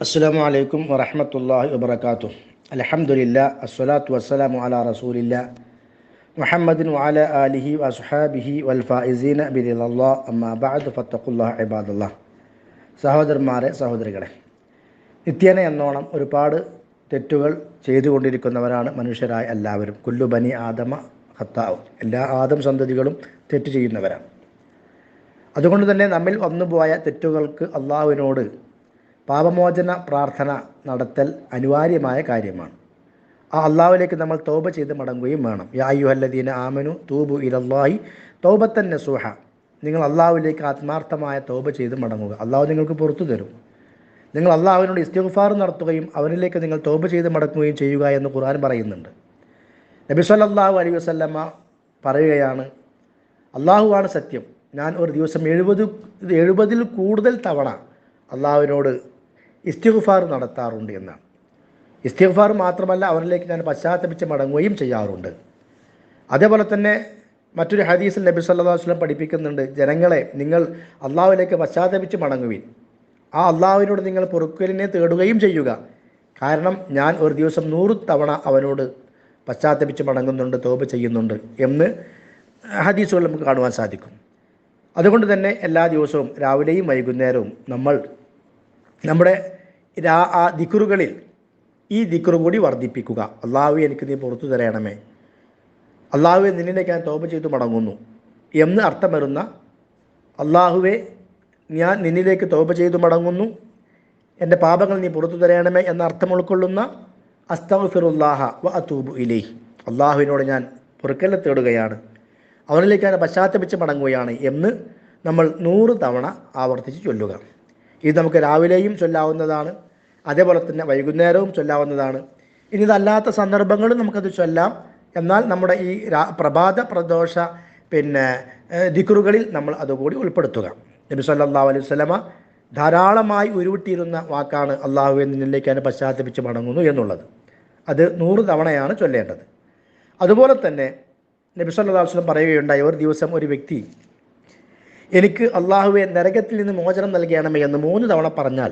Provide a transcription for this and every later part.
അസ്സലാമു അലൈക്കും വറഹ്മത്തുള്ളാഹി വബറകാതുഹു. അൽഹംദുലില്ലാഹ് അസ്സലാത്തു വസ്സലാമു അലാ റസൂലില്ലാഹ് മുഹമ്മദിൻ വഅലാ ആലിഹി വഅസ്ഹാബിഹി വൽ ഫായിസീന ബിറിളല്ലാഹ് അമ്മാ ബഅദ് ഫത്തഖുല്ലാഹ ഇബാദല്ലാഹ്. സഹോദരന്മാരെ, സഹോദരികളെ, നിത്യേന എന്നോണം ഒരുപാട് തെറ്റുകൾ ചെയ്തുകൊണ്ടിരിക്കുന്നവരാണ് മനുഷ്യരായ എല്ലാവരും. കുല്ലു ബനി ആദമ ഖത്താഉ, എല്ലാ ആദം സന്തതികളും തെറ്റ് ചെയ്യുന്നവരാണ്. അതുകൊണ്ട് തന്നെ നമ്മിൽ വന്നുപോയ തെറ്റുകൾക്ക് അള്ളാഹുവിനോട് പാപമോചന പ്രാർത്ഥന നടത്തൽ അനിവാര്യമായ കാര്യമാണ്. ആ അള്ളാഹുവിലേക്ക് നമ്മൾ തൗബ ചെയ്ത് മടങ്ങുകയും വേണം. യാ അയ്യുഹല്ലദീന ആമനു തൂബു ഇലല്ലാഹി തൗബത്തൻ നസൂഹ. നിങ്ങൾ അള്ളാഹുവിലേക്ക് ആത്മാർത്ഥമായ തൗബ ചെയ്ത് മടങ്ങുക. അള്ളാഹു നിങ്ങൾക്ക് പുറത്തു തരും. നിങ്ങൾ അള്ളാഹുവിനോട് ഇസ്തിഗ്ഫാർ നടത്തുകയും അവനിലേക്ക് നിങ്ങൾ തൗബ ചെയ്ത് മടങ്ങുകയും ചെയ്യുക എന്ന് ഖുർആൻ പറയുന്നുണ്ട്. നബി സല്ലല്ലാഹു അലൈഹി വസല്ലമ പറയുകയാണ്, അള്ളാഹുവാണ് സത്യം, ഞാൻ ഒരു ദിവസം 70 കൂടുതൽ തവണ അള്ളാഹുവിനോട് ഇസ്തിഗ്ഫാർ നടത്താറുണ്ട് എന്നാണ്. ഇസ്തിഗ്ഫാർ മാത്രമല്ല, അവരിലേക്ക് ഞാൻ പശ്ചാത്തപിച്ച് മടങ്ങുകയും ചെയ്യാറുണ്ട്. അതേപോലെ തന്നെ മറ്റൊരു ഹദീസിൽ നബി സല്ലല്ലാഹു അലൈഹി വസല്ലം പഠിപ്പിക്കുന്നുണ്ട്, ജനങ്ങളെ, നിങ്ങൾ അള്ളാഹുവിലേക്ക് പശ്ചാത്തപിച്ച് മടങ്ങുവിൻ. ആ അള്ളാഹുവിനോട് നിങ്ങൾ പൊറുക്കലിനെ തേടുകയും ചെയ്യുക. കാരണം ഞാൻ ഒരു ദിവസം 100 തവണ അവനോട് പശ്ചാത്തപിച്ച് മടങ്ങുന്നുണ്ട്, തൗബ ചെയ്യുന്നുണ്ട് എന്ന് ഹദീസുകൾ നമുക്ക് കാണുവാൻ സാധിക്കും. അതുകൊണ്ട് തന്നെ എല്ലാ ദിവസവും രാവിലെയും വൈകുന്നേരവും നമ്മൾ നമ്മുടെ ദിക്റുകളിൽ ഈ ദിക്റ് കൂടി വർദ്ധിപ്പിക്കുക. അള്ളാഹുവേ, എനിക്ക് നീ പുറത്തു തരണമേ, അള്ളാഹുവേ, നിന്നിലേക്ക് ഞാൻ തൗബ ചെയ്തു മടങ്ങുന്നു എന്ന് അർത്ഥം വരുന്ന അള്ളാഹുവേ, ഞാൻ നിന്നിലേക്ക് തൗബ ചെയ്തു മടങ്ങുന്നു, എൻ്റെ പാപങ്ങൾ നീ പുറത്തു തരണമേ എന്ന അർത്ഥം ഉൾക്കൊള്ളുന്ന അസ്തഗ്ഫിറുല്ലാഹ വ അതൂബു ഇലൈഹി, അള്ളാഹുവിനോട് ഞാൻ പൊറുക്കലിനെ തേടുകയാണ്, അവനിലേക്ക് ഞാൻ പശ്ചാത്തപിച്ച് മടങ്ങുകയാണ് എന്ന് നമ്മൾ 100 തവണ ആവർത്തിച്ച് ചൊല്ലുക. ഇത് നമുക്ക് രാവിലെയും ചൊല്ലാവുന്നതാണ്, അതേപോലെ തന്നെ വൈകുന്നേരവും ചൊല്ലാവുന്നതാണ്. ഇനി ഇതല്ലാത്ത സന്ദർഭങ്ങളും നമുക്കത് ചൊല്ലാം. എന്നാൽ നമ്മുടെ ഈ പ്രഭാത പ്രദോഷ ദിക്റുകളിൽ നമ്മൾ അതുകൂടി ഉൾപ്പെടുത്തുക. നബി സല്ലല്ലാഹു അലൈഹി വസല്ലമ ധാരാളമായി ഉരുവിട്ടിരുന്ന വാക്കാണ് അള്ളാഹുവെ, നിന്നിലേക്ക് ഞാൻ പശ്ചാത്തപിച്ച് മടങ്ങുന്നു എന്നുള്ളത്. അത് 100 തവണയാണ് ചൊല്ലേണ്ടത്. അതുപോലെ തന്നെ നബി സല്ലല്ലാഹു അലൈഹി വസല്ലം പറയുകയുണ്ടായി, ഒരു ദിവസം ഒരു വ്യക്തി എനിക്ക് അള്ളാഹുവെ നരകത്തിൽ നിന്ന് മോചനം നൽകണമേ എന്ന് 3 തവണ പറഞ്ഞാൽ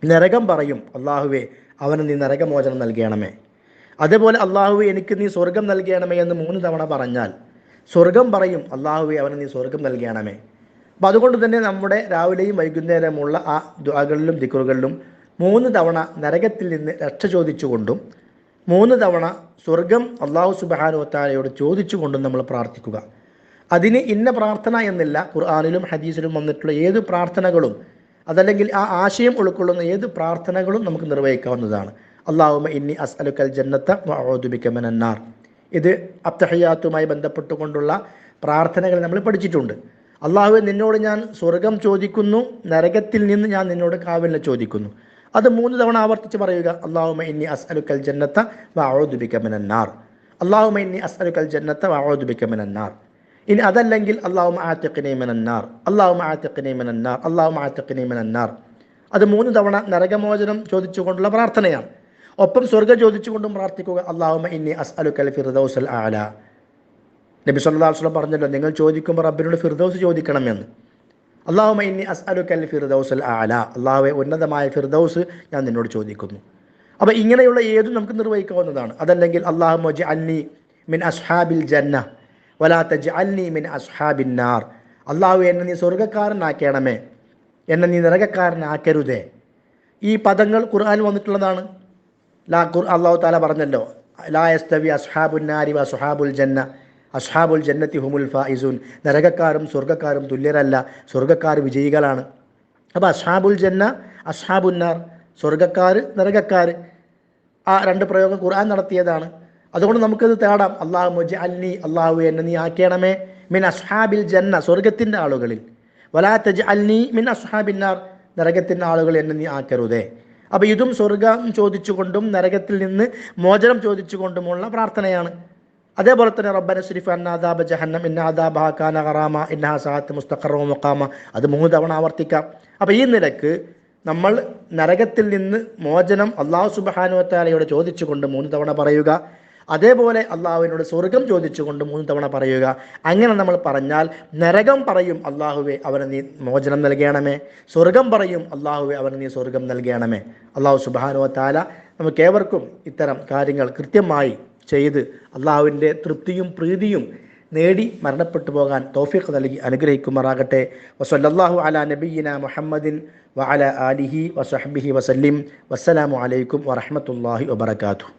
നരകം പറയും, അള്ളാഹുവെ, അവന് നീ നരകമോചനം നൽകണമേ. അതേപോലെ അള്ളാഹുവെ, എനിക്ക് നീ സ്വർഗം നൽകണമേ എന്ന് 3 തവണ പറഞ്ഞാൽ സ്വർഗം പറയും, അള്ളാഹുവെ, അവന് നീ സ്വർഗം നൽകണമേ. അപ്പോൾ അതുകൊണ്ട് തന്നെ നമ്മുടെ രാവിലെയും വൈകുന്നേരമുള്ള ആ ദുആകളിലും ദിക്റുകളിലും 3 തവണ നരകത്തിൽ നിന്ന് രക്ഷ ചോദിച്ചുകൊണ്ടും 3 തവണ സ്വർഗം അള്ളാഹു സുബ്ഹാനഹു വ തആലയോട് ചോദിച്ചുകൊണ്ടും നമ്മൾ പ്രാർത്ഥിക്കുക. അതിന് ഇന്ന പ്രാർത്ഥന എന്നില്ല, ഖുർആനിലും ഹദീസിലും വന്നിട്ടുള്ള ഏത് പ്രാർത്ഥനകളും അതല്ലെങ്കിൽ ആ ആശയം ഉൾക്കൊള്ളുന്ന ഏത് പ്രാർത്ഥനകളും നമുക്ക് നിർവഹിക്കാവുന്നതാണ്. അല്ലാഹുമ്മ ഇന്നി അസ്അലുക്കൽ ജന്നത വഅഊദു ബിക മിനന്നാർ. ഇത് അത്തഹിയാത്തുമായി ബന്ധപ്പെട്ടുകൊണ്ടുള്ള പ്രാർത്ഥനകൾ നമ്മൾ പഠിച്ചിട്ടുണ്ട്. അള്ളാഹുവെ, നിന്നോട് ഞാൻ സ്വർഗം ചോദിക്കുന്നു, നരകത്തിൽ നിന്ന് ഞാൻ നിന്നോട് കാവലിനെ ചോദിക്കുന്നു. അത് 3 തവണ ആവർത്തിച്ച് പറയുക. അല്ലാഹുമ്മ ഇന്നി അസ്അലുക്കൽ ജന്നത വഅഊദു ബിക മിനന്നാർ, അല്ലാഹുമ്മ ഇന്നി അസ്അലുക്കൽ ജന്നത വഅഊദു ബിക മിനന്നാർ. ഇനി അതല്ലെങ്കിൽ അല്ലാഹുമ്മ ആതിഖ്നി മിനന്നാർ, അല്ലാഹുമ്മ ആതിഖ്നി മിനന്നാർ, അല്ലാഹുമ്മ ആതിഖ്നി മിനന്നാർ. അത് 3 തവണ നരകമോചനം ചോദിച്ചുകൊണ്ടുള്ള പ്രാർത്ഥനയാണ്. ഒപ്പം സ്വർഗ്ഗം ചോദിച്ചുകൊണ്ടും പ്രാർത്ഥിക്കുക. അല്ലാഹുമ്മ ഇന്നി അസ്അലുക്കൽ ഫിർദൗസൽ അഅല. നബി സല്ലല്ലാഹു അലൈഹി വസല്ലം പറഞ്ഞല്ലോ, നിങ്ങൾ ചോദിക്കുമ്പോൾ റബ്ബിനോട് ഫിർദൗസ് ചോദിക്കണമെന്ന്. അല്ലാഹുമ്മ ഇന്നി അസ്അലുക്കൽ ഫിർദൗസൽ അഅല, അല്ലാഹുവേ, ഉന്നതമായ ഫിർദൗസ് ഞാൻ നിന്നോട് ചോദിക്കുന്നു. അപ്പോൾ ഇങ്ങനെയുള്ള ഏതും നമുക്ക് നിർവഹിക്കാവുന്നതാണ്. അതല്ലെങ്കിൽ അല്ലാഹുമ്മ ജഅൽനി മിൻ അസ്ഹാബിൽ ജന്ന വലാ തജ്അൽനി മിൻ അസ്ഹാബിൻ നാർ. അല്ലാഹു, എന്നെ നീ സ്വർഗ്ഗക്കാരനാക്കണമേ, എന്നെ നീ നരകക്കാരനാക്കരുതേ. ഈ പദങ്ങൾ ഖുർആനിൽ വന്നിട്ടുള്ളതാണ്. അല്ലാഹു തആല പറഞ്ഞല്ലോ, ലാ യസ്തവി അസ്ഹാബുൻ നാരി വ അസ്ഹാബുൽ ജന്ന, അസ്ഹാബുൽ ജന്നത്തി ഹുമുൽ ഫായിസൂൻ. നരകക്കാരും സ്വർഗ്ഗക്കാരും തുല്യരല്ല, സ്വർഗ്ഗക്കാർ വിജയികളാണ്. അപ്പോൾ അസ്ഹാബുൽ ജന്ന, അസ്ഹാബുൻ നാർ, സ്വർഗ്ഗക്കാർ, നരകക്കാർ, ആ 2 പ്രയോഗം ഖുർആൻ നടത്തിയതാണ്. അതുകൊണ്ട് നമുക്കത് തേടാം. അല്ലാഹുമ്മ ജഅൽനി, അല്ലാഹു, എന്നെ നീ ആക്കണമേ, മിൻ അസ്ഹാബിൽ ജന്ന, സ്വർഗ്ഗത്തിൻ്റെ ആളുകളിൽ, വലാ തജ്അൽനി മിൻ അസ്ഹാബിൻ നാർ, നരകത്തിൻ്റെ ആളുകൾ എന്നെ നീ ആക്കരുതേ. അപ്പോൾ ഇതും സ്വർഗ്ഗം ചോദിച്ചുകൊണ്ടും നരകത്തിൽ നിന്ന് മോചനം ചോദിച്ചുകൊണ്ടുമുള്ള പ്രാർത്ഥനയാണ്. അതേപോലെ തന്നെ റബ്ബന സ്രിഫ് അന്നാ അദാബ ജഹന്നം ഇന്ന അദാബഹ കാന ഗറാമ ഇന്നഹ സഅത്ത് മുസ്തഖറ വമഖാമ. അത് 3 തവണ ആവർത്തിക്കാം. അപ്പോൾ ഈ നിലക്ക് നമ്മൾ നരകത്തിൽ നിന്ന് മോചനം അല്ലാഹു സുബ്ഹാനഹു വ തആലയോട് ചോദിച്ചുകൊണ്ട് 3 തവണ പറയുക. അതേപോലെ അള്ളാഹുവിനോട് സ്വർഗം ചോദിച്ചുകൊണ്ട് 3 തവണ പറയുക. അങ്ങനെ നമ്മൾ പറഞ്ഞാൽ നരകം പറയും, അള്ളാഹുവെ അവന് നീ മോചനം നൽകണമേ. സ്വർഗം പറയും, അള്ളാഹുവെ അവന് നീ സ്വർഗം നൽകണമേ. അള്ളാഹു സുബ്ഹാനഹു വ തആല നമുക്കേവർക്കും ഇത്തരം കാര്യങ്ങൾ കൃത്യമായി ചെയ്ത് അള്ളാഹുവിൻ്റെ തൃപ്തിയും പ്രീതിയും നേടി മരണപ്പെട്ടു പോകാൻ തൗഫീഖ് നൽകി അനുഗ്രഹിക്കുമാറാകട്ടെ. വസല്ലല്ലാഹു അലാ നബിയ്യിന മുഹമ്മദിൻ വഅലാ ആലിഹി വസഹ്ബിഹി വസല്ലിം. വസ്സലാമു അലൈക്കും വറഹ്മത്തുള്ളാഹി വബറകാതുഹു.